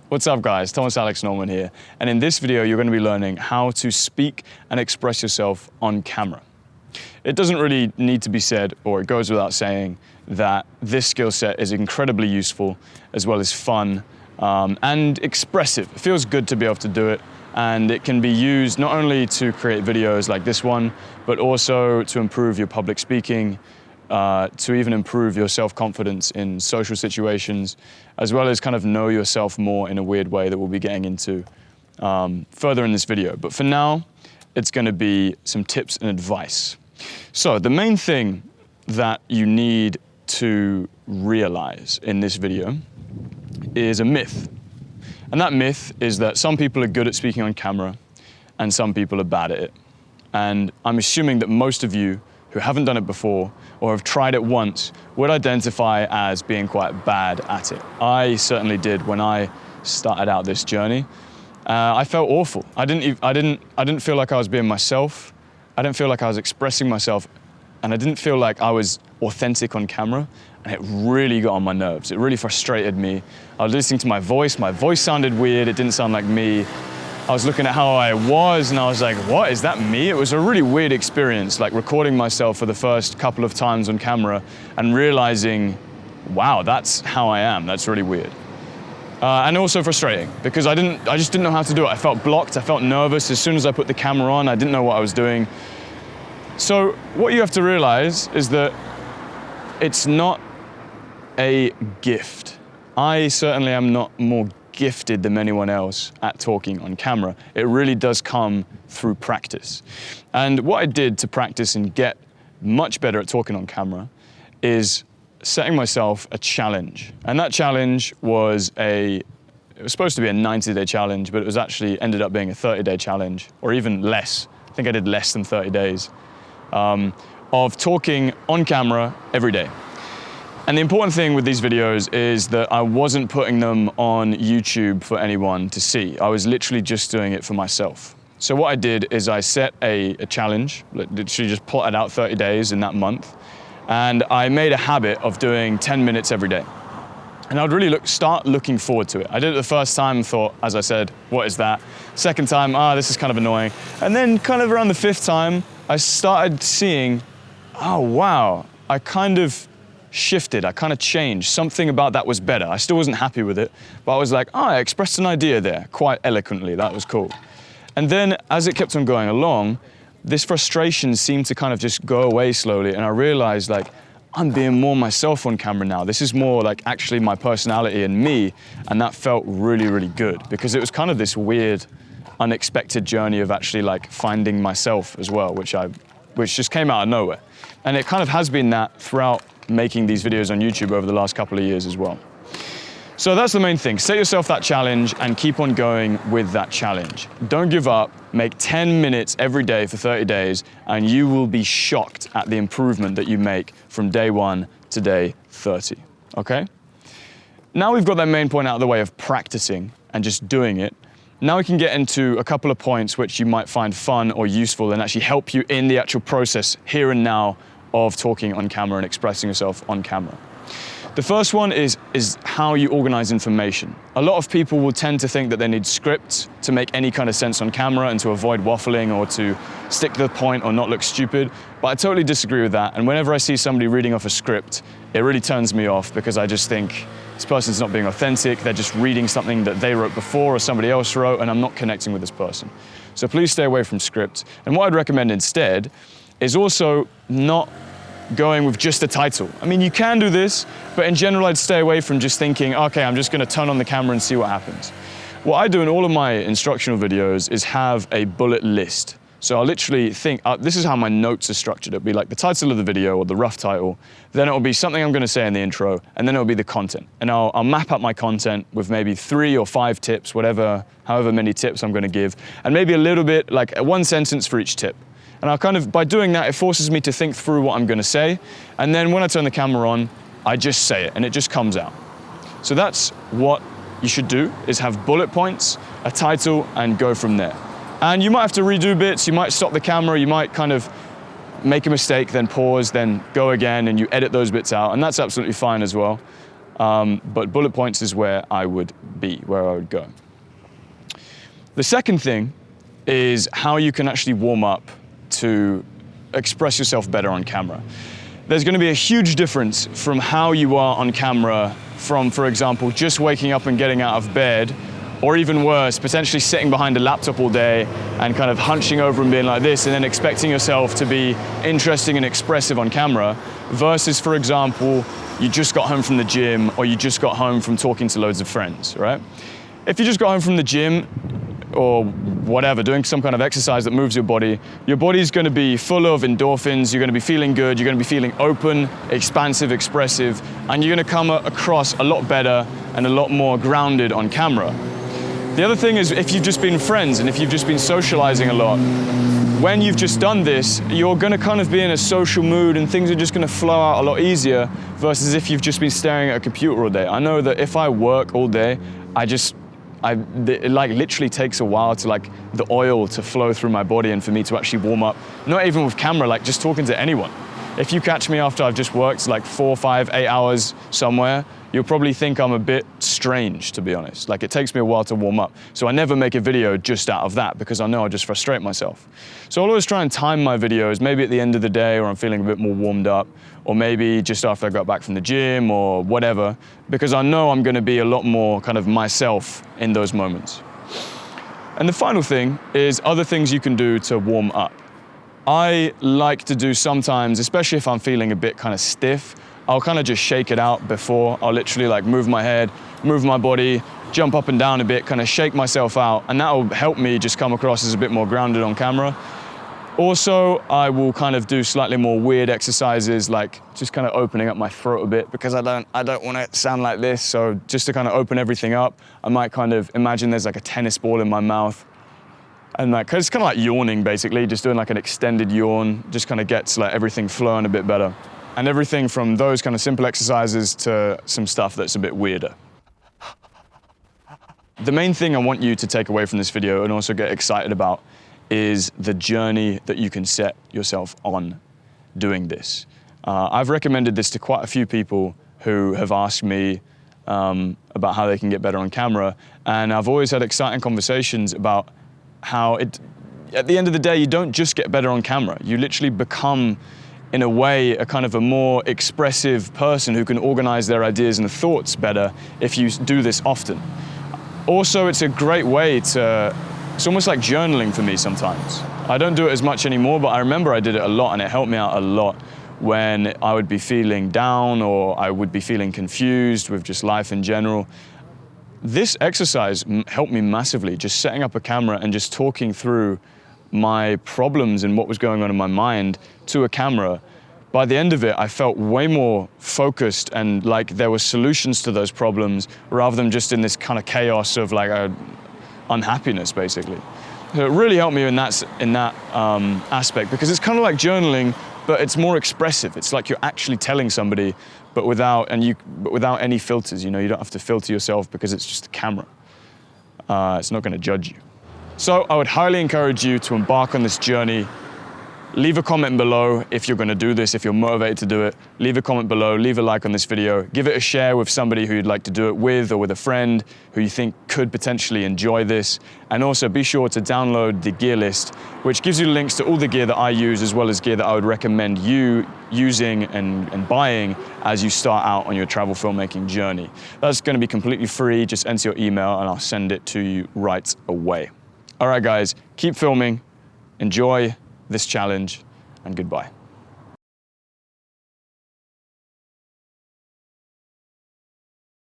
What's up guys, Thomas Alex Norman here, and in this video you're going to be learning how to speak and express yourself on camera. It doesn't really need to be said, or it goes without saying, that this skill set is incredibly useful as well as fun and expressive. It feels good to be able to do it, and it can be used not only to create videos like this one, but also to improve your public speaking, to even improve your self-confidence in social situations, as well as kind of know yourself more in a weird way that we'll be getting into further in this video. But for now, it's going to be some tips and advice. So the main thing that you need to realize in this video is a myth. And that myth is that some people are good at speaking on camera and some people are bad at it. And I'm assuming that most of you who haven't done it before or have tried it once would identify as being quite bad at it. I certainly did when I started out this journey. I felt awful. I didn't feel like I was being myself. I didn't feel like I was expressing myself, and I didn't feel like I was authentic on camera, and it really got on my nerves. It really frustrated me. I was listening to my voice sounded weird, it didn't sound like me. I was looking at how I was and I was like, what, is that me? It was a really weird experience, like recording myself for the first couple of times on camera and realizing, wow, that's how I am. That's really weird. And also frustrating because I just didn't know how to do it. I felt blocked, I felt nervous. As soon as I put the camera on, I didn't know what I was doing. So what you have to realize is that it's not a gift. I certainly am not more gifted than anyone else at talking on camera. It really does come through practice. And what I did to practice and get much better at talking on camera is setting myself a challenge. And that challenge was it was supposed to be a 90-day challenge, but it was actually ended up being a 30-day challenge, or even less. I think I did less than 30 days of talking on camera every day. And the important thing with these videos is that I wasn't putting them on YouTube for anyone to see. I was literally just doing it for myself. So what I did is I set a challenge, literally just plotted out 30 days in that month, and I made a habit of doing 10 minutes every day. And I'd really start looking forward to it. I did it the first time and thought, as I said, what is that? Second time, this is kind of annoying. And then kind of around the fifth time, I started seeing, oh wow, I kind of shifted, I kind of changed. Something about that was better. I still wasn't happy with it, but I was like, I expressed an idea there quite eloquently. That was cool. And then as it kept on going along, this frustration seemed to kind of just go away slowly. And I realized like, I'm being more myself on camera now. This is more like actually my personality and me. And that felt really, really good because it was kind of this weird, unexpected journey of actually like finding myself as well, which just came out of nowhere. And it kind of has been that throughout making these videos on YouTube over the last couple of years as well. So that's the main thing. Set yourself that challenge and keep on going with that challenge. Don't give up. Make 10 minutes every day for 30 days and you will be shocked at the improvement that you make from day 1 to day 30, okay? Now we've got that main point out of the way of practicing and just doing it. Now we can get into a couple of points which you might find fun or useful and actually help you in the actual process here and now of talking on camera and expressing yourself on camera. The first one is how you organize information. A lot of people will tend to think that they need scripts to make any kind of sense on camera and to avoid waffling or to stick to the point or not look stupid, but I totally disagree with that. And whenever I see somebody reading off a script, it really turns me off because I just think this person's not being authentic, they're just reading something that they wrote before or somebody else wrote, and I'm not connecting with this person. So please stay away from script. And what I'd recommend instead is also not going with just a title. I mean, you can do this, but in general, I'd stay away from just thinking, okay, I'm just gonna turn on the camera and see what happens. What I do in all of my instructional videos is have a bullet list. So I'll literally think, this is how my notes are structured. It'll be like the title of the video or the rough title, then it'll be something I'm gonna say in the intro, and then it'll be the content. And I'll map out my content with maybe 3 or 5 tips, however many tips I'm gonna give, and maybe a little bit, like 1 sentence for each tip. And by doing that, it forces me to think through what I'm gonna say. And then when I turn the camera on, I just say it and it just comes out. So that's what you should do, is have bullet points, a title, and go from there. And you might have to redo bits, you might stop the camera, you might kind of make a mistake, then pause, then go again, and you edit those bits out, and that's absolutely fine as well. but bullet points is where I would be, where I would go. The second thing is how you can actually warm up to express yourself better on camera. There's going to be a huge difference from how you are on camera from, for example, just waking up and getting out of bed, or even worse, potentially sitting behind a laptop all day and kind of hunching over and being like this and then expecting yourself to be interesting and expressive on camera, versus, for example, you just got home from the gym or you just got home from talking to loads of friends, right? If you just got home from the gym or whatever, doing some kind of exercise that moves your body's going to be full of endorphins, you're going to be feeling good, you're going to be feeling open, expansive, expressive, and you're going to come across a lot better and a lot more grounded on camera. The other thing is, if you've just been friends and if you've just been socializing a lot, when you've just done this, you're going to kind of be in a social mood and things are just going to flow out a lot easier versus if you've just been staring at a computer all day. I know that if I work all day, it like literally takes a while to like the oil to flow through my body and for me to actually warm up, not even with camera, like just talking to anyone. If you catch me after I've just worked like 4, 5, 8 hours somewhere, you'll probably think I'm a bit strange, to be honest. Like it takes me a while to warm up. So I never make a video just out of that because I know I'll just frustrate myself. So I'll always try and time my videos, maybe at the end of the day or I'm feeling a bit more warmed up, or maybe just after I got back from the gym or whatever, because I know I'm gonna be a lot more kind of myself in those moments. And the final thing is other things you can do to warm up. I like to do sometimes, especially if I'm feeling a bit kind of stiff, I'll kind of just shake it out before. I'll literally like move my head, move my body, jump up and down a bit, kind of shake myself out, and that will help me just come across as a bit more grounded on camera. Also, I will kind of do slightly more weird exercises, like just kind of opening up my throat a bit because I don't want to sound like this. So just to kind of open everything up, I might kind of imagine there's like a tennis ball in my mouth. And like, it's kind of like yawning basically, just doing like an extended yawn, just kind of gets like everything flowing a bit better. And everything from those kind of simple exercises to some stuff that's a bit weirder. The main thing I want you to take away from this video and also get excited about is the journey that you can set yourself on doing this. I've recommended this to quite a few people who have asked me about how they can get better on camera. And I've always had exciting conversations about how at the end of the day, you don't just get better on camera. You literally become, in a way, a kind of a more expressive person who can organize their ideas and thoughts better if you do this often. Also, it's a great way to, it's almost like journaling for me sometimes. I don't do it as much anymore, but I remember I did it a lot and it helped me out a lot when I would be feeling down or I would be feeling confused with just life in general. This exercise helped me massively, just setting up a camera and just talking through my problems and what was going on in my mind to a camera. By the end of it, I felt way more focused and like there were solutions to those problems rather than just in this kind of chaos of like unhappiness, basically. So it really helped me in that aspect because it's kind of like journaling, but it's more expressive. It's like you're actually telling somebody, but without any filters. You know, you don't have to filter yourself because it's just a camera. It's not going to judge you. So I would highly encourage you to embark on this journey. Leave a comment below if you're going to do this, if you're motivated to do it. Leave a comment below, leave a like on this video. Give it a share with somebody who you'd like to do it with or with a friend who you think could potentially enjoy this. And also be sure to download the gear list, which gives you links to all the gear that I use as well as gear that I would recommend you using and buying as you start out on your travel filmmaking journey. That's going to be completely free. Just enter your email and I'll send it to you right away. All right, guys, keep filming, enjoy this challenge, and goodbye.